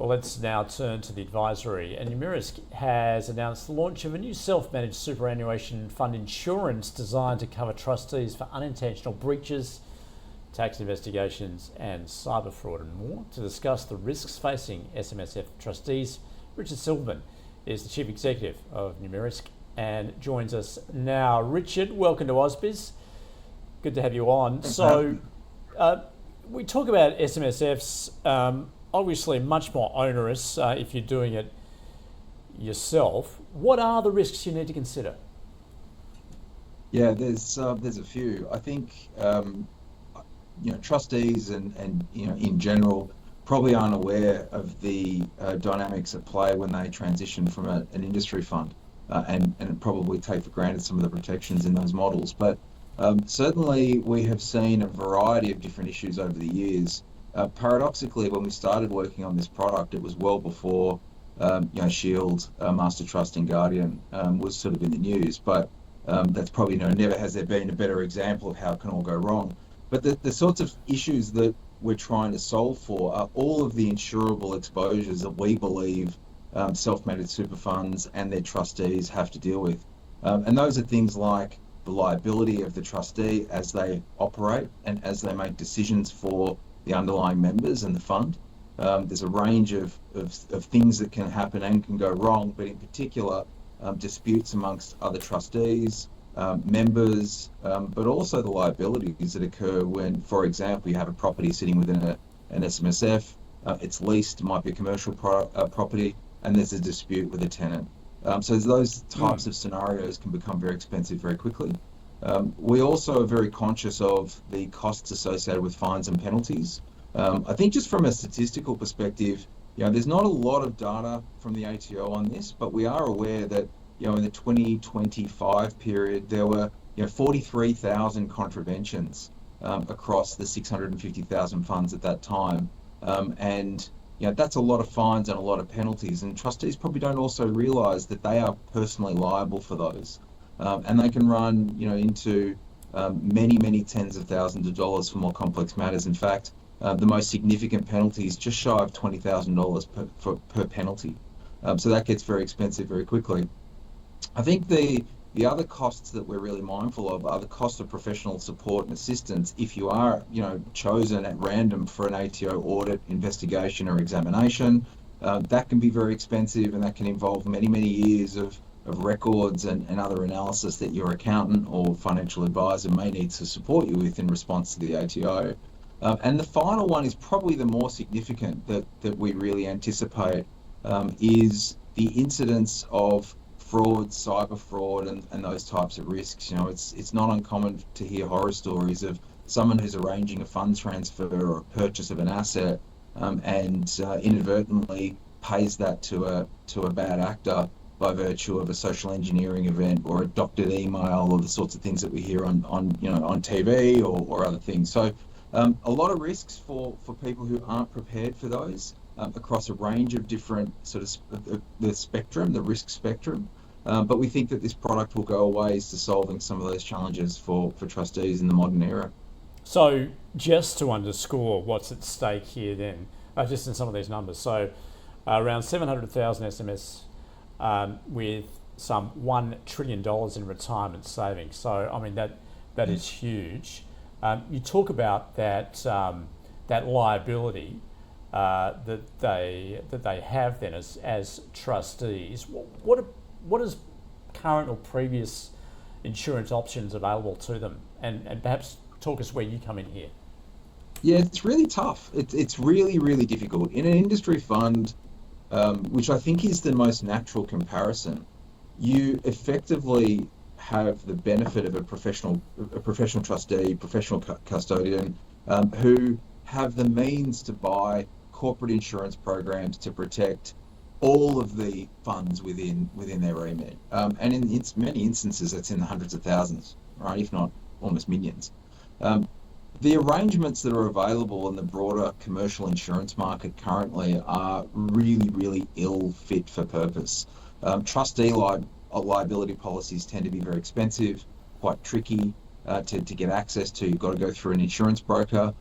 Well, let's now turn to the advisory. And Numerisk has announced the launch of a new self-managed superannuation fund insurance designed to cover trustees for unintentional breaches, tax investigations and cyber fraud and more. To discuss the risks facing SMSF trustees, Richard Silberman is the Chief Executive of Numerisk and joins us now. Richard, welcome to AusBiz. Good to have you on. So we talk about SMSFs, obviously much more onerous if you're doing it yourself. What are the risks you need to consider? Yeah, there's a few. I think trustees and in general probably aren't aware of the dynamics at play when they transition from an industry fund and probably take for granted some of the protections in those models. But certainly we have seen a variety of different issues over the years. Paradoxically, when we started working on this product, it was well before Shield, Master Trust and Guardian was sort of in the news. But that's probably never has there been a better example of how it can all go wrong. But the sorts of issues that we're trying to solve for are all of the insurable exposures that we believe self-managed super funds and their trustees have to deal with. And those are things like the liability of the trustee as they operate and as they make decisions for the underlying members and the fund. There's a range of things that can happen and can go wrong, but in particular, disputes amongst other trustees, members, but also the liabilities that occur when, for example, you have a property sitting within an SMSF, it's leased, might be a commercial property, and there's a dispute with a tenant. So those types of scenarios can become very expensive very quickly. We also are very conscious of the costs associated with fines and penalties. I think just from a statistical perspective, there's not a lot of data from the ATO on this, but we are aware that in the 2025 period, there were 43,000 contraventions across the 650,000 funds at that time. And that's a lot of fines and a lot of penalties, and trustees probably don't also realise that they are personally liable for those. And they can run into many tens of thousands of dollars for more complex matters. In fact, the most significant penalty is just shy of $20,000 per penalty. So that gets very expensive very quickly. I think the other costs that we're really mindful of are the cost of professional support and assistance if you are chosen at random for an ATO audit, investigation or examination. That can be very expensive, and that can involve many years of records and other analysis that your accountant or financial advisor may need to support you with in response to the ATO. And the final one is probably the more significant that we really anticipate is the incidence of fraud, cyber fraud, and those types of risks. It's not uncommon to hear horror stories of someone who's arranging a fund transfer or a purchase of an asset and inadvertently pays that to a bad actor by virtue of a social engineering event or a doctored email or the sorts of things that we hear on TV or other things. So a lot of risks for people who aren't prepared for those across a range of different sort of the risk spectrum. But we think that this product will go a ways to solving some of those challenges for trustees in the modern era. So just to underscore what's at stake here then, just in some of these numbers. So around 700,000 SMS with some $1 trillion in retirement savings. So, I mean, that is huge. You talk about that liability that they have then as trustees. What is current or previous insurance options available to them? And perhaps talk us where you come in here. Yeah, it's really tough. It's really difficult. In an industry fund, which I think is the most natural comparison, you effectively have the benefit of a professional trustee, professional custodian, who have the means to buy corporate insurance programs to protect all of the funds within their remit. And in many instances, it's in the hundreds of thousands, right, if not almost millions. The arrangements that are available in the broader commercial insurance market currently are really ill fit for purpose. Trustee liability policies tend to be very expensive, quite tricky to get access to. You've got to go through an insurance broker.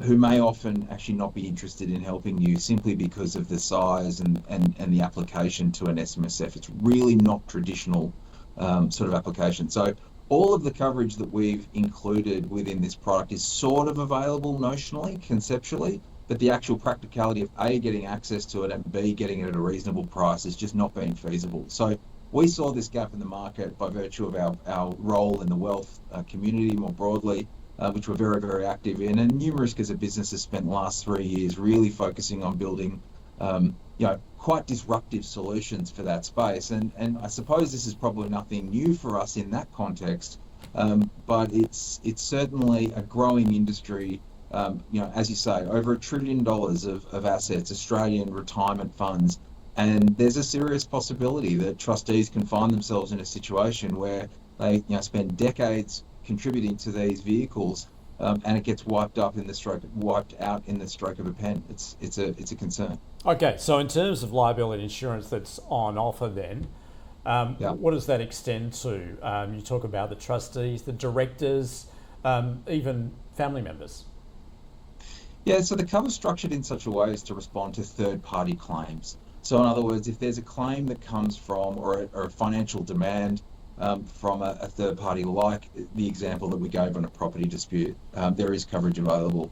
who may often actually not be interested in helping you simply because of the size and the application to an SMSF. It's really not traditional sort of application. So all of the coverage that we've included within this product is sort of available notionally, conceptually, but the actual practicality of A, getting access to it, and B, getting it at a reasonable price is just not being feasible. So we saw this gap in the market by virtue of our role in the wealth community more broadly, which we're very, very active in. And Numerisk as a business has spent the last 3 years really focusing on building quite disruptive solutions for that space. And I suppose this is probably nothing new for us in that context, but it's certainly a growing industry. As you say, over $1 trillion of assets, Australian retirement funds, and there's a serious possibility that trustees can find themselves in a situation where they spend decades contributing to these vehicles, and it gets wiped out in the stroke of a pen. It's a concern. Okay, so in terms of liability insurance that's on offer then, what does that extend to? You talk about the trustees, the directors, even family members. Yeah, so the cover is structured in such a way as to respond to third-party claims. So in other words, if there's a claim that comes from, or a financial demand from a third party, like the example that we gave on a property dispute, there is coverage available.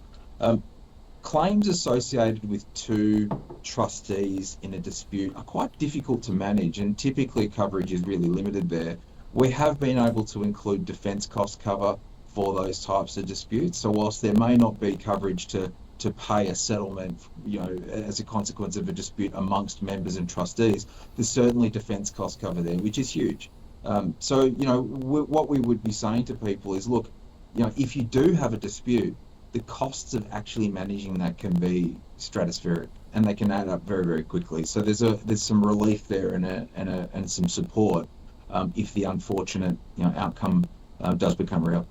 Claims associated with two trustees in a dispute are quite difficult to manage, and typically coverage is really limited there. We have been able to include defence cost cover for those types of disputes. So whilst there may not be coverage to pay a settlement, as a consequence of a dispute amongst members and trustees, there's certainly defence cost cover there, which is huge. So what we would be saying to people is, look, if you do have a dispute, the costs of actually managing that can be stratospheric, and they can add up very, very quickly. So there's some relief there and some support if the unfortunate outcome does become real.